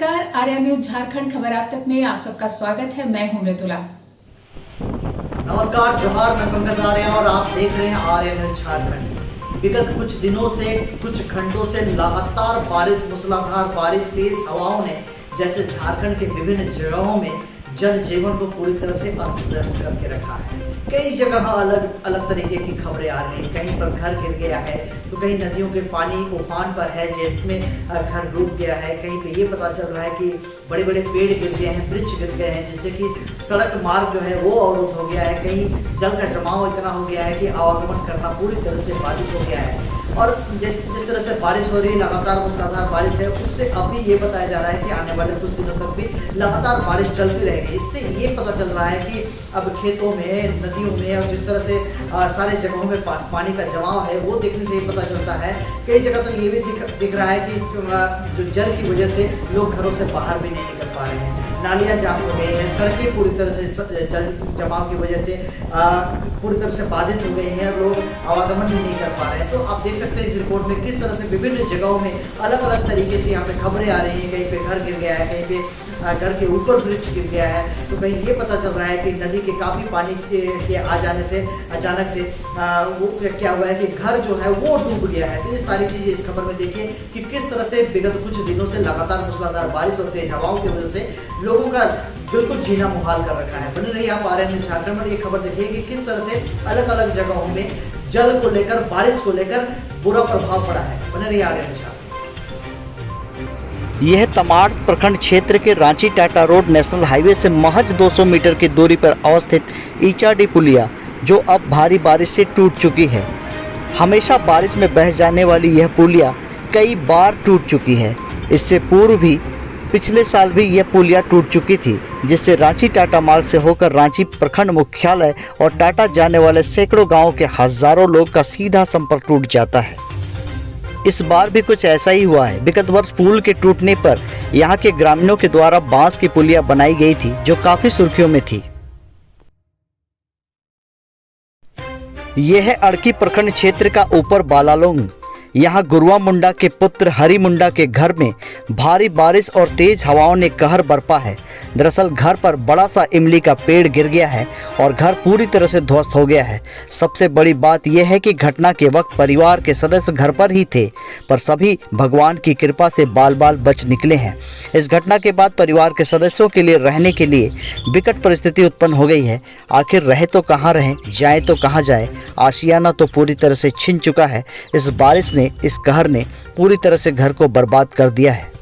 नमस्कार, आर्या न्यूज झारखंड खबर आप तक में आप सबका स्वागत है। मैं हूं मृदुला। नमस्कार, जोहार, मैं पंकज आर्या और आप देख रहे हैं आर्या न्यूज झारखंड। विगत कुछ दिनों से कुछ घंटों से लगातार बारिश, मूसलाधार बारिश, तेज हवाओं ने जैसे झारखंड के विभिन्न जगहों में जनजीवन को पूरी तरह से अस्त व्यस्त करके रखा है। कई जगह अलग अलग तरीके की खबरें आ रही हैं। कहीं पर घर गिर गया है तो कहीं नदियों के पानी उफान पर है जिसमें घर डूब गया है। कहीं पे ये पता चल रहा है कि बड़े बड़े पेड़ गिर गए हैं, वृक्ष गिर गए हैं, जिससे कि सड़क मार्ग जो है वो अवरुद्ध हो गया है। कहीं जल का जमाव इतना हो गया है कि आवागमन करना पूरी तरह से बाधित हो गया है। और जिस तरह से बारिश हो रही है, लगातार मूसलाधार बारिश है, उससे अभी ये बताया जा रहा है कि आने वाले कुछ दिनों तक भी लगातार बारिश चलती रहेगी। इससे ये पता चल रहा है कि अब खेतों में, नदियों में और जिस तरह से सारे जगहों में पानी का जमाव है वो देखने से ये पता चलता है। कई जगह तो ये भी दिख रहा है कि जो जल की वजह से लोग घरों से बाहर भी नहीं निकल पा रहे हैं। नालियाँ जाम हो गई हैं, सड़कें पूरी तरह से जल जमाव की वजह से पूरी तरह से बाधित हो गई हैं, लोग आवागमन भी नहीं कर पा रहे हैं। तो आप देख सकते हैं इस रिपोर्ट में किस तरह से विभिन्न जगहों में अलग अलग तरीके से यहाँ पे खबरें आ रही हैं। कहीं पे घर गिर गया है, कहीं पे घर के ऊपर वृक्ष गिर गया है, तो कहीं ये पता चल रहा है कि नदी के काफ़ी पानी के आ जाने से अचानक से वो क्या हुआ है कि घर जो है वो डूब गया है। तो ये सारी चीज़ें इस खबर में देखिए कि किस तरह से विगत कुछ दिनों से लगातार मूसलाधार बारिश और तेज हवाओं की वजह से लोगों का बिल्कुल जीना मुहाल कर रखा है। बने रहिए आप आर्या न्यूज झारखंड में। ये खबर देखिए कि किस तरह से अलग अलग जगहों में जल को लेकर, बारिश को लेकर बुरा प्रभाव पड़ा है। बने रहिए आर्या न्यूज। यह तमाड़ प्रखंड क्षेत्र के Ranchi Tata road national highway से महज 200 मीटर की दूरी पर अवस्थित ईचाडी पुलिया, जो अब भारी बारिश से टूट चुकी है। हमेशा बारिश में बह जाने वाली यह पुलिया कई बार टूट चुकी है। इससे पूर्व भी पिछले साल भी यह पुलिया टूट चुकी थी, जिससे रांची टाटा मार्ग से होकर रांची प्रखंड मुख्यालय और टाटा जाने वाले सैकड़ों गाँव के हजारों लोग का सीधा संपर्क टूट जाता है। इस बार भी कुछ ऐसा ही हुआ है। विगत वर्ष पुल के टूटने पर यहाँ के ग्रामीणों के द्वारा बांस की पुलिया बनाई गई थी, जो काफी सुर्खियों में थी। यह है अड़की प्रखंड क्षेत्र का ऊपर बालालोंग। यहाँ गुरुआ मुंडा के पुत्र हरि मुंडा के घर में भारी बारिश और तेज हवाओं ने कहर बरपा है। दरअसल घर पर बड़ा सा इमली का पेड़ गिर गया है और घर पूरी तरह से ध्वस्त हो गया है। सबसे बड़ी बात यह है कि घटना के वक्त परिवार के सदस्य घर पर ही थे, पर सभी भगवान की कृपा से बाल बाल बच निकले हैं। इस घटना के बाद परिवार के सदस्यों के लिए रहने के लिए विकट परिस्थिति उत्पन्न हो गई है। आखिर रहे तो कहाँ रहें, जाए तो कहाँ जाए। आशियाना तो पूरी तरह से छिन चुका है। इस बारिश ने, इस कहर ने पूरी तरह से घर को बर्बाद कर दिया है।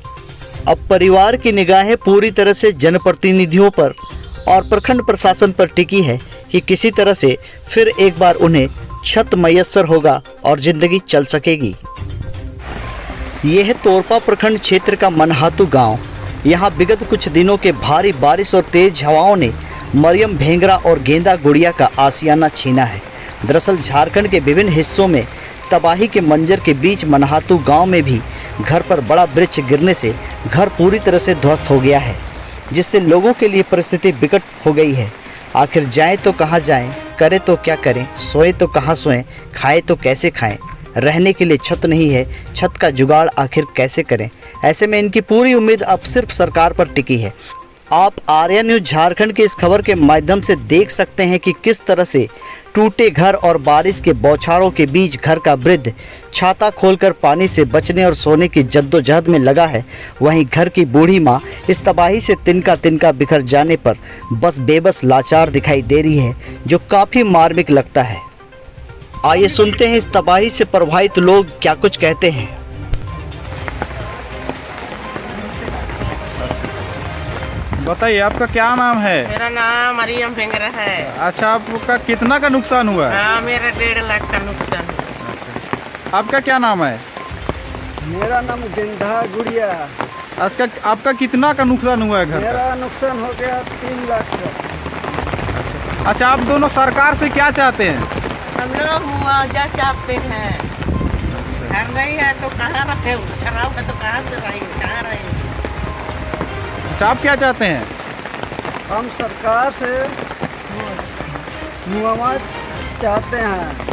अब परिवार की निगाहें पूरी तरह से जनप्रतिनिधियों पर और प्रखंड प्रशासन पर टिकी है कि किसी तरह से फिर एक बार उन्हें छत मयस्सर होगा और जिंदगी चल सकेगी। यह है तोरपा प्रखंड क्षेत्र का मनहातू गांव। यहाँ विगत कुछ दिनों के भारी बारिश और तेज हवाओं ने मरियम भेंगरा और गेंदा गुड़िया का आशियाना छीना है। दरअसल झारखंड के विभिन्न हिस्सों में तबाही के मंजर के बीच मनहातू गांव में भी घर पर बड़ा वृक्ष गिरने से घर पूरी तरह से ध्वस्त हो गया है, जिससे लोगों के लिए परिस्थिति विकट हो गई है। आखिर जाएं तो कहां जाएं, करें तो क्या करें, सोएं तो कहां सोएं, खाएं तो कैसे खाएं। रहने के लिए छत नहीं है, छत का जुगाड़ आखिर कैसे करें। ऐसे में इनकी पूरी उम्मीद अब सिर्फ सरकार पर टिकी है। आप आर्या न्यूज झारखंड के इस खबर के माध्यम से देख सकते हैं कि किस तरह से टूटे घर और बारिश के बौछारों के बीच घर का वृद्ध छाता खोलकर पानी से बचने और सोने की जद्दोजहद में लगा है। वहीं घर की बूढ़ी माँ इस तबाही से तिनका तिनका बिखर जाने पर बस बेबस लाचार दिखाई दे रही है, जो काफ़ी मार्मिक लगता है। आइए सुनते हैं इस तबाही से प्रभावित लोग क्या कुछ कहते हैं। बताइए, आपका क्या नाम है? मेरा नाम मरियम भेंगरा है। अच्छा, आपका कितना का नुकसान हुआ है? हाँ, मेरा 1.5 लाख का नुकसान हुआ। आपका क्या नाम है? मेरा नाम गेंदा गुड़िया। आपका कितना का नुकसान हुआ है घर का? मेरा नुकसान हो गया 3 लाख का। अच्छा, आप दोनों सरकार से क्या चाहते हैं? हम लोग मुआवजा चाहते हैं। घर नहीं है तो कहाँ रहे, खराब है तो कहाँ से रहेंगे, कहाँ रहेंगे। अच्छा, आप क्या चाहते हैं? हम सरकार से मुआवजा चाहते हैं।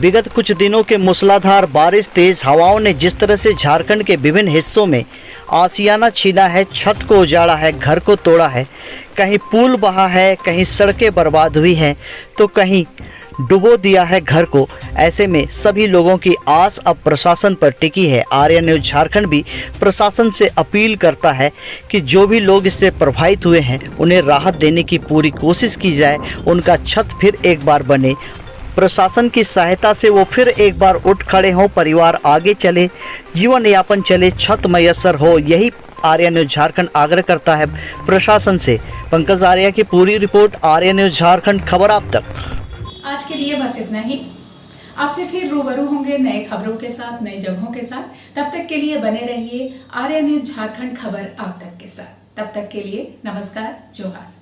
विगत कुछ दिनों के मूसलाधार बारिश, तेज हवाओं ने जिस तरह से झारखंड के विभिन्न हिस्सों में आशियाना छीना है, छत को उजाड़ा है, घर को तोड़ा है, कहीं पुल बहा है, कहीं सड़कें बर्बाद हुई हैं, तो कहीं डुबो दिया है घर को। ऐसे में सभी लोगों की आस अब प्रशासन पर टिकी है। आर्यन न्यूज़ झारखंड भी प्रशासन से अपील करता है कि जो भी लोग इससे प्रभावित हुए हैं उन्हें राहत देने की पूरी कोशिश की जाए, उनका छत फिर एक बार बने, प्रशासन की सहायता से वो फिर एक बार उठ खड़े हों, परिवार आगे चले, जीवन यापन चले, छत मयसर हो। यही आर्यन न्यूज़ झारखंड आग्रह करता है प्रशासन से। पंकज आर्या की पूरी रिपोर्ट, आर्यन न्यूज़ झारखंड, खबर आप तक। आज के लिए बस इतना ही। आपसे फिर रूबरू होंगे नए खबरों के साथ, नई जगहों के साथ। तब तक के लिए बने रहिए आर्यन न्यूज़ झारखंड, खबर आप तक के साथ। तब तक के लिए नमस्कार, जोहार।